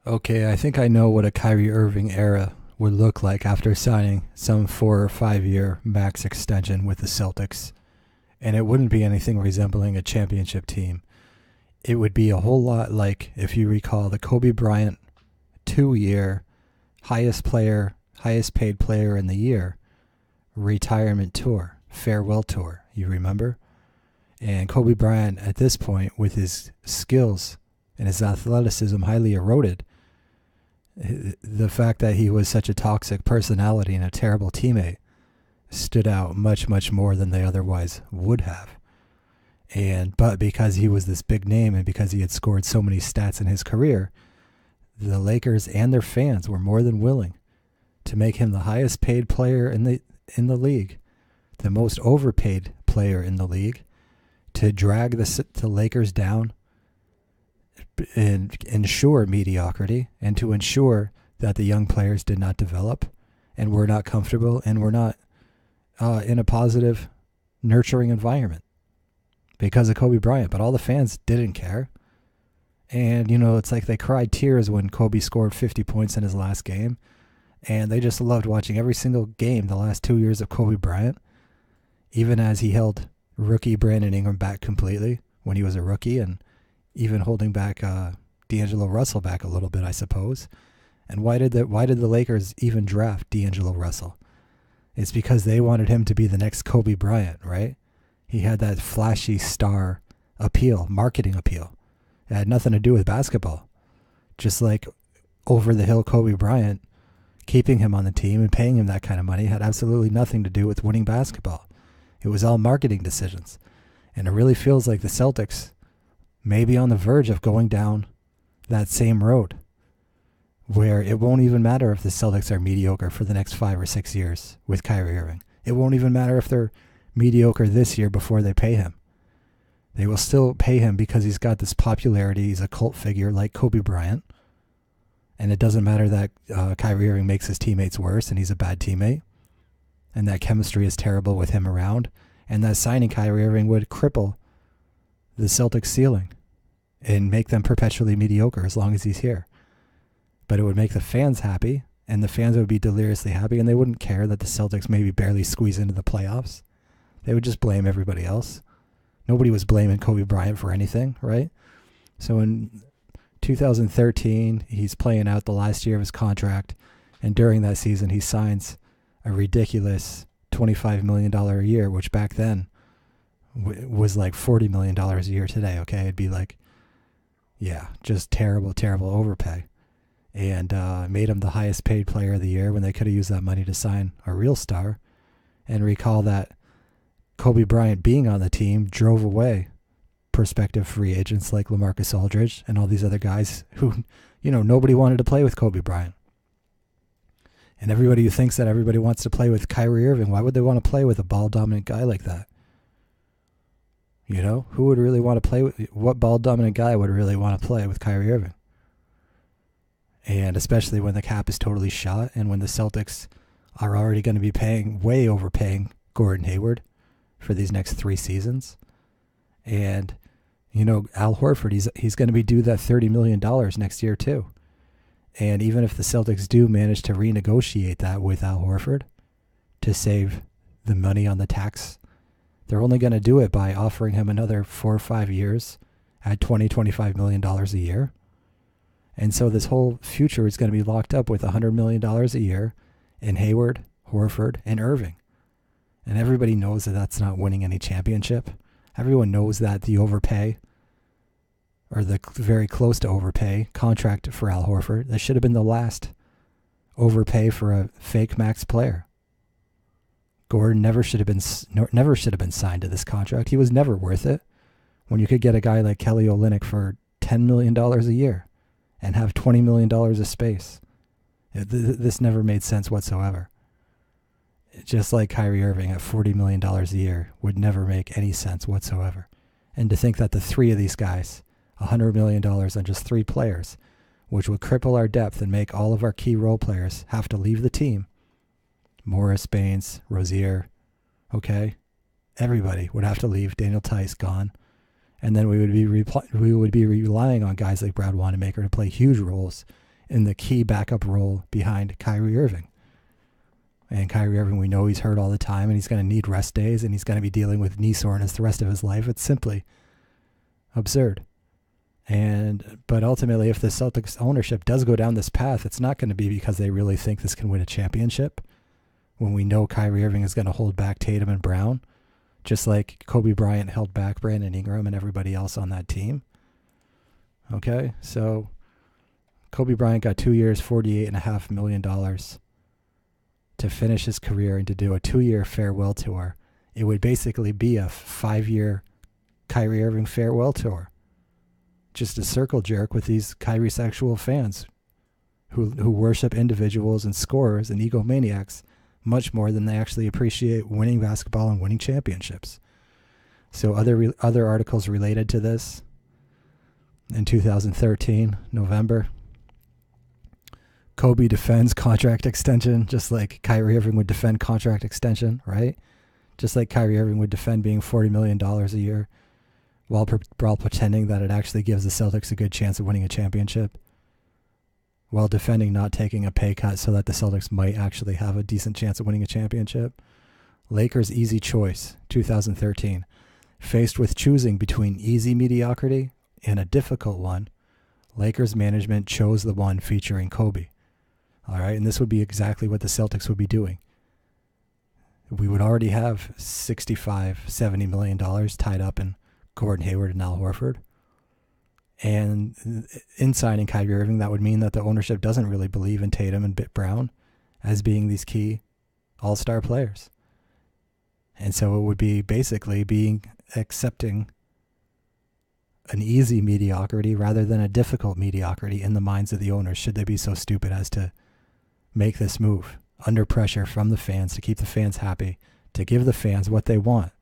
Okay, I think I know what a Kyrie Irving era would look like after signing some 4 or 5 year max extension with the Celtics. And it wouldn't be anything resembling a championship team. It would be a whole lot like, if you recall, the Kobe Bryant 2 year highest paid player in the year retirement tour, farewell tour. You remember? And Kobe Bryant, at this point, with his skills and his athleticism highly eroded, the fact that he was such a toxic personality and a terrible teammate stood out much, much more than they otherwise would have. But because he was this big name and because he had scored so many stats in his career, the Lakers and their fans were more than willing to make him the highest paid player in the league, the most overpaid player in the league, to drag the Lakers down and ensure mediocrity, and to ensure that the young players did not develop and were not comfortable and were not in a positive, nurturing environment because of Kobe Bryant. But all the fans didn't care. And, it's like they cried tears when Kobe scored 50 points in his last game. And they just loved watching every single game the last 2 years of Kobe Bryant, even as he held rookie Brandon Ingram back completely when he was a rookie, and even holding back D'Angelo Russell back a little bit, I suppose. And why did the Lakers even draft D'Angelo Russell? It's because they wanted him to be the next Kobe Bryant, right? He had that flashy star appeal, marketing appeal. It had nothing to do with basketball. Just like over-the-hill Kobe Bryant, keeping him on the team and paying him that kind of money had absolutely nothing to do with winning basketball. It was all marketing decisions. And it really feels like the Celtics may be on the verge of going down that same road, where it won't even matter if the Celtics are mediocre for the next 5 or 6 years with Kyrie Irving. It won't even matter if they're mediocre this year before they pay him. They will still pay him because he's got this popularity. He's a cult figure like Kobe Bryant. And it doesn't matter that Kyrie Irving makes his teammates worse and he's a bad teammate, and that chemistry is terrible with him around, and that signing Kyrie Irving would cripple the Celtics' ceiling and make them perpetually mediocre as long as he's here. But it would make the fans happy, and the fans would be deliriously happy, and they wouldn't care that the Celtics maybe barely squeeze into the playoffs. They would just blame everybody else. Nobody was blaming Kobe Bryant for anything, right? So in 2013, he's playing out the last year of his contract, and during that season, he signs a ridiculous $25 million a year, which back then was like $40 million a year today, okay? It'd be like, yeah, just terrible, terrible overpay. And made him the highest paid player of the year when they could have used that money to sign a real star. And recall that Kobe Bryant being on the team drove away prospective free agents like LaMarcus Aldridge and all these other guys who, nobody wanted to play with Kobe Bryant. And everybody who thinks that everybody wants to play with Kyrie Irving, why would they want to play with a ball-dominant guy like that? Who would really want to play with, what ball-dominant guy would really want to play with Kyrie Irving? And especially when the cap is totally shot and when the Celtics are already going to be way overpaying Gordon Hayward for these next 3 seasons. And, Al Horford, he's going to be due that $30 million next year too. And even if the Celtics do manage to renegotiate that with Al Horford to save the money on the tax, they're only going to do it by offering him another 4 or 5 years at $25 million a year. And so this whole future is going to be locked up with $100 million a year in Hayward, Horford, and Irving. And everybody knows that that's not winning any championship. Everyone knows that the overpay, or the very close to overpay, contract for Al Horford, that should have been the last overpay for a fake max player. Gordon never should have been signed to this contract. He was never worth it when you could get a guy like Kelly Olynyk for $10 million a year and have $20 million of space. This never made sense whatsoever. Just like Kyrie Irving at $40 million a year would never make any sense whatsoever. And to think that the 3 of these guys, $100 million on just 3 players, which would cripple our depth and make all of our key role players have to leave the team. Morris, Baines, Rozier, okay? Everybody would have to leave. Daniel Tice gone. And then we would be relying on guys like Brad Wanamaker to play huge roles in the key backup role behind Kyrie Irving. And Kyrie Irving, we know he's hurt all the time, and he's going to need rest days, and he's going to be dealing with knee soreness the rest of his life. It's simply absurd. But ultimately, if the Celtics ownership does go down this path, it's not going to be because they really think this can win a championship. When we know Kyrie Irving is going to hold back Tatum and Brown, just like Kobe Bryant held back Brandon Ingram and everybody else on that team. Okay, so Kobe Bryant got 2 years, $48.5 million to finish his career and to do a 2-year farewell tour. It would basically be a 5-year Kyrie Irving farewell tour. Just a circle jerk with these Kyrie sexual fans who worship individuals and scorers and egomaniacs much more than they actually appreciate winning basketball and winning championships. So other articles related to this in 2013, November, Kobe defends contract extension just like Kyrie Irving would defend contract extension, right? Just like Kyrie Irving would defend being $40 million a year while pretending that it actually gives the Celtics a good chance of winning a championship, while defending not taking a pay cut so that the Celtics might actually have a decent chance of winning a championship. Lakers' easy choice, 2013. Faced with choosing between easy mediocrity and a difficult one, Lakers management chose the one featuring Kobe. All right, and this would be exactly what the Celtics would be doing. We would already have $65-70 million tied up in Gordon Hayward and Al Horford. And in signing Kyrie Irving, that would mean that the ownership doesn't really believe in Tatum and Brown as being these key all-star players. And so it would be basically accepting an easy mediocrity rather than a difficult mediocrity in the minds of the owners, should they be so stupid as to make this move under pressure from the fans to keep the fans happy, to give the fans what they want.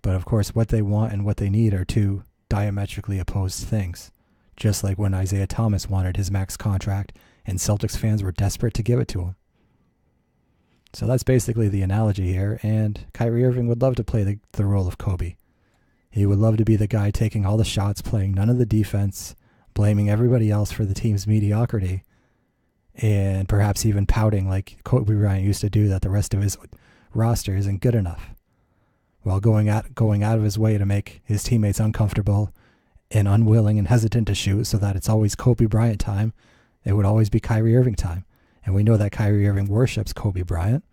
But of course, what they want and what they need are two diametrically opposed things. Just like when Isaiah Thomas wanted his max contract and Celtics fans were desperate to give it to him. So that's basically the analogy here, and Kyrie Irving would love to play the role of Kobe. He would love to be the guy taking all the shots, playing none of the defense, blaming everybody else for the team's mediocrity, and perhaps even pouting like Kobe Bryant used to do that the rest of his roster isn't good enough, while going out of his way to make his teammates uncomfortable and unwilling and hesitant to shoot so that it's always Kobe Bryant time. It would always be Kyrie Irving time. And we know that Kyrie Irving worships Kobe Bryant.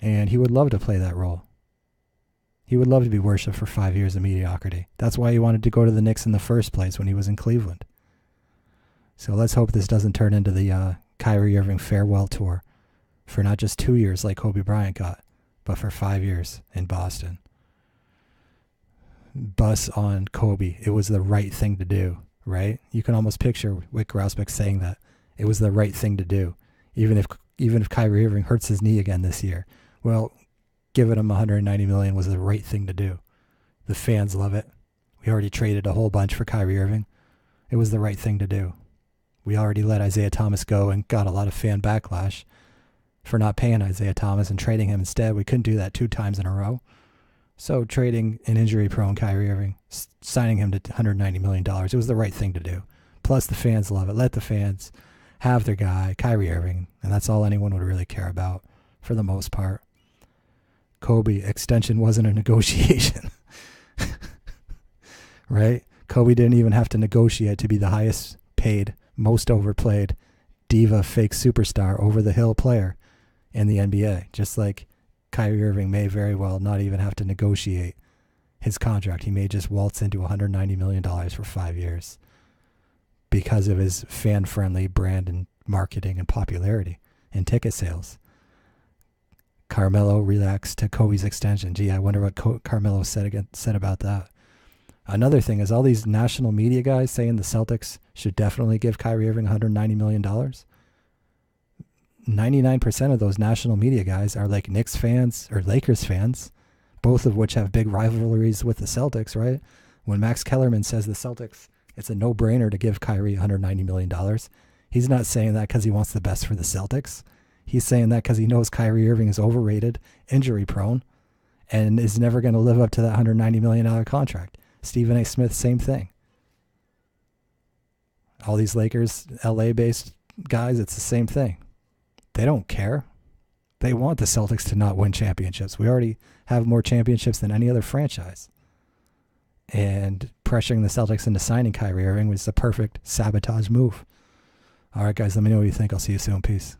And he would love to play that role. He would love to be worshipped for 5 years of mediocrity. That's why he wanted to go to the Knicks in the first place when he was in Cleveland. So let's hope this doesn't turn into the Kyrie Irving farewell tour for not just 2 years like Kobe Bryant got, but for 5 years in Boston. Bus on Kobe. It was the right thing to do, right? You can almost picture Wick Grosbeck saying that. It was the right thing to do. Even if Kyrie Irving hurts his knee again this year, well, giving him $190 million was the right thing to do. The fans love it. We already traded a whole bunch for Kyrie Irving. It was the right thing to do. We already let Isaiah Thomas go and got a lot of fan backlash for not paying Isaiah Thomas and trading him instead. We couldn't do that 2 times in a row. So trading an injury-prone Kyrie Irving, signing him to $190 million, it was the right thing to do. Plus, the fans love it. Let the fans have their guy, Kyrie Irving, and that's all anyone would really care about for the most part. Kobe, extension wasn't a negotiation. Right? Kobe didn't even have to negotiate to be the highest paid, most overplayed, diva, fake superstar, over-the-hill player in the NBA. Just like Kyrie Irving may very well not even have to negotiate his contract. He may just waltz into $190 million for 5 years because of his fan-friendly brand and marketing and popularity and ticket sales. Carmelo relaxed to Kobe's extension. Gee, I wonder what Carmelo said about that. Another thing is all these national media guys saying the Celtics should definitely give Kyrie Irving $190 million. 99% of those national media guys are like Knicks fans or Lakers fans, both of which have big rivalries with the Celtics, right? When Max Kellerman says the Celtics, it's a no-brainer to give Kyrie $190 million, he's not saying that because he wants the best for the Celtics. He's saying that because he knows Kyrie Irving is overrated, injury-prone, and is never going to live up to that $190 million contract. Stephen A. Smith, same thing. all these Lakers, LA-based guys, it's the same thing. They don't care. They want the Celtics to not win championships. We already have more championships than any other franchise. And pressuring the Celtics into signing Kyrie Irving was the perfect sabotage move. All right, guys, let me know what you think. I'll see you soon. Peace.